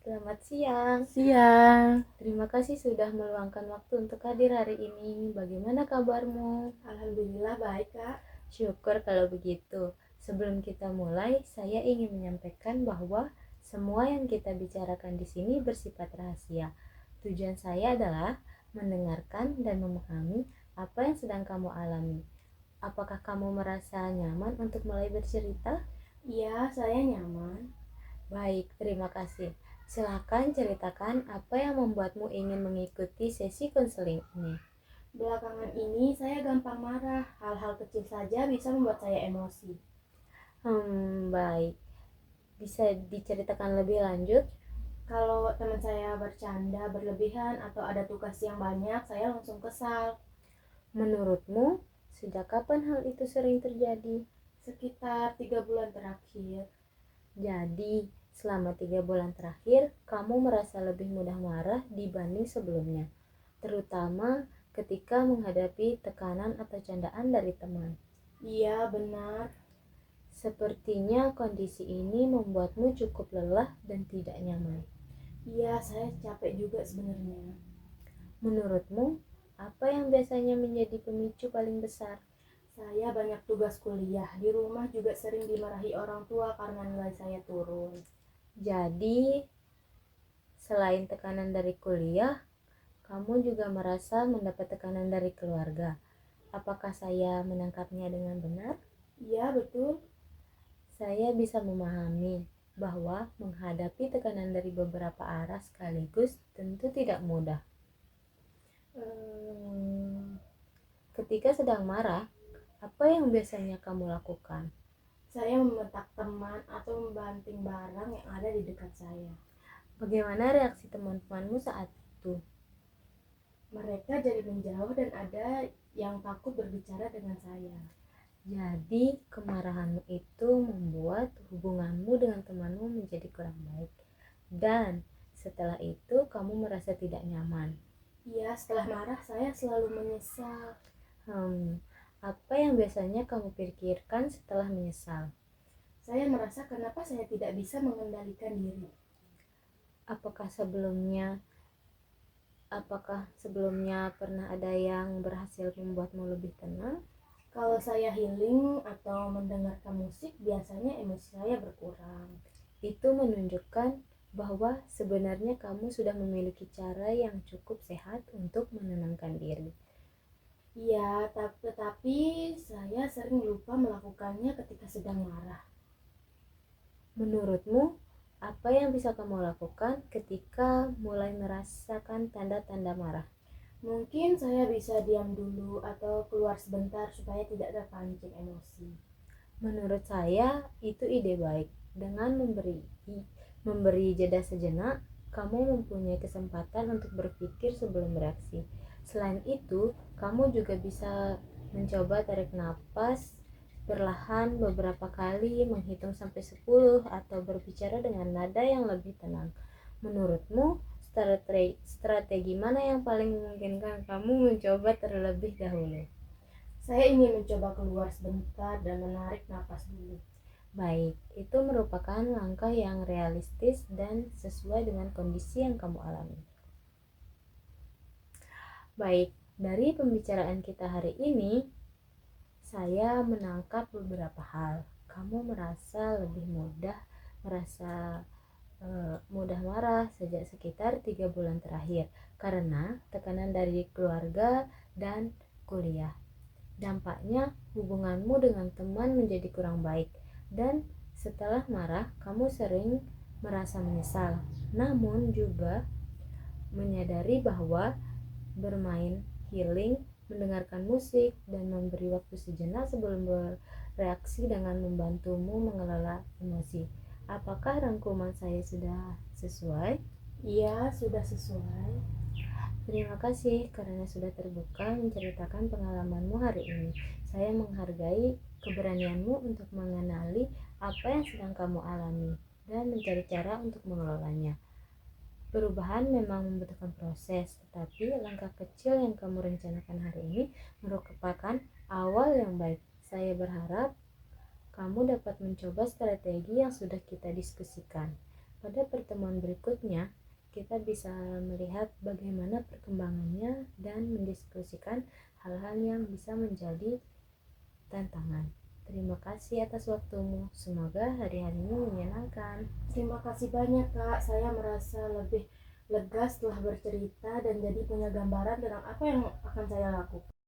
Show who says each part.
Speaker 1: Selamat siang.
Speaker 2: Siang.
Speaker 1: Terima kasih sudah meluangkan waktu untuk hadir hari ini. Bagaimana kabarmu?
Speaker 2: Alhamdulillah baik, Kak.
Speaker 1: Syukur kalau begitu. Sebelum kita mulai, saya ingin menyampaikan bahwa semua yang kita bicarakan di sini bersifat rahasia. Tujuan saya adalah mendengarkan dan memahami apa yang sedang kamu alami. Apakah kamu merasa nyaman untuk mulai bercerita?
Speaker 2: Iya, saya nyaman.
Speaker 1: Baik, terima kasih. Silakan ceritakan apa yang membuatmu ingin mengikuti sesi konseling ini.
Speaker 2: Belakangan ini saya gampang marah. Hal-hal kecil saja bisa membuat saya emosi.
Speaker 1: Baik. Bisa diceritakan lebih lanjut?
Speaker 2: Kalau teman saya bercanda berlebihan atau ada tugas yang banyak, saya langsung kesal.
Speaker 1: Menurutmu, sejak kapan hal itu sering terjadi?
Speaker 2: Sekitar 3 bulan terakhir.
Speaker 1: Jadi, selama 3 bulan terakhir, kamu merasa lebih mudah marah dibanding sebelumnya, terutama ketika menghadapi tekanan atau candaan dari teman.
Speaker 2: Iya, benar.
Speaker 1: Sepertinya kondisi ini membuatmu cukup lelah dan tidak nyaman.
Speaker 2: Iya, saya capek juga sebenarnya.
Speaker 1: Menurutmu, apa yang biasanya menjadi pemicu paling besar?
Speaker 2: Saya banyak tugas kuliah. Di rumah juga sering dimarahi orang tua karena nilai saya turun.
Speaker 1: Jadi, selain tekanan dari kuliah, kamu juga merasa mendapat tekanan dari keluarga. Apakah saya menangkapnya dengan benar?
Speaker 2: Iya, betul.
Speaker 1: Saya bisa memahami bahwa menghadapi tekanan dari beberapa arah sekaligus tentu tidak mudah. Ketika sedang marah, apa yang biasanya kamu lakukan?
Speaker 2: Saya membentak teman atau membanting barang yang ada di dekat saya.
Speaker 1: Bagaimana reaksi teman-temanmu saat itu?
Speaker 2: Mereka jadi menjauh dan ada yang takut berbicara dengan saya.
Speaker 1: Jadi, kemarahanmu itu membuat hubunganmu dengan temanmu menjadi kurang baik. Dan setelah itu kamu merasa tidak nyaman.
Speaker 2: Iya, setelah marah saya selalu menyesal.
Speaker 1: Apa yang biasanya kamu pikirkan setelah menyesal?
Speaker 2: Saya merasa kenapa saya tidak bisa mengendalikan diri.
Speaker 1: Apakah sebelumnya pernah ada yang berhasil membuatmu lebih tenang?
Speaker 2: Kalau saya healing atau mendengarkan musik, biasanya emosi saya berkurang.
Speaker 1: Itu menunjukkan bahwa sebenarnya kamu sudah memiliki cara yang cukup sehat untuk menenangkan diri.
Speaker 2: Iya, tetapi saya sering lupa melakukannya ketika sedang marah.
Speaker 1: Menurutmu, apa yang bisa kamu lakukan ketika mulai merasakan tanda-tanda marah?
Speaker 2: Mungkin saya bisa diam dulu atau keluar sebentar supaya tidak terpancing emosi.
Speaker 1: Menurut saya, itu ide baik. Dengan memberi jeda sejenak, kamu mempunyai kesempatan untuk berpikir sebelum bereaksi. Selain itu, kamu juga bisa mencoba tarik napas perlahan beberapa kali, menghitung sampai 10, atau berbicara dengan nada yang lebih tenang. Menurutmu, strategi mana yang paling memungkinkan kamu mencoba terlebih dahulu?
Speaker 2: Saya ingin mencoba keluar sebentar dan menarik napas dulu.
Speaker 1: Baik, itu merupakan langkah yang realistis dan sesuai dengan kondisi yang kamu alami. Baik, dari pembicaraan kita hari ini, saya menangkap beberapa hal. Kamu merasa lebih mudah marah sejak sekitar 3 bulan terakhir karena tekanan dari keluarga dan kuliah. Dampaknya hubunganmu dengan teman menjadi kurang baik, dan setelah marah kamu sering merasa menyesal. Namun juga menyadari bahwa bermain healing, mendengarkan musik, dan memberi waktu sejenak sebelum bereaksi dengan membantumu mengelola emosi. Apakah rangkuman saya sudah sesuai?
Speaker 2: Iya, sudah sesuai.
Speaker 1: Terima kasih karena sudah terbuka menceritakan pengalamanmu hari ini. Saya menghargai keberanianmu untuk mengenali apa yang sedang kamu alami dan mencari cara untuk mengelolanya. Perubahan memang membutuhkan proses, tetapi langkah kecil yang kamu rencanakan hari ini merupakan awal yang baik. Saya berharap kamu dapat mencoba strategi yang sudah kita diskusikan. Pada pertemuan berikutnya, kita bisa melihat bagaimana perkembangannya dan mendiskusikan hal-hal yang bisa menjadi tantangan. Terima kasih atas waktumu. Semoga hari-harimu menyenangkan.
Speaker 2: Terima kasih banyak Kak, saya merasa lebih lega setelah bercerita dan jadi punya gambaran tentang apa yang akan saya lakukan.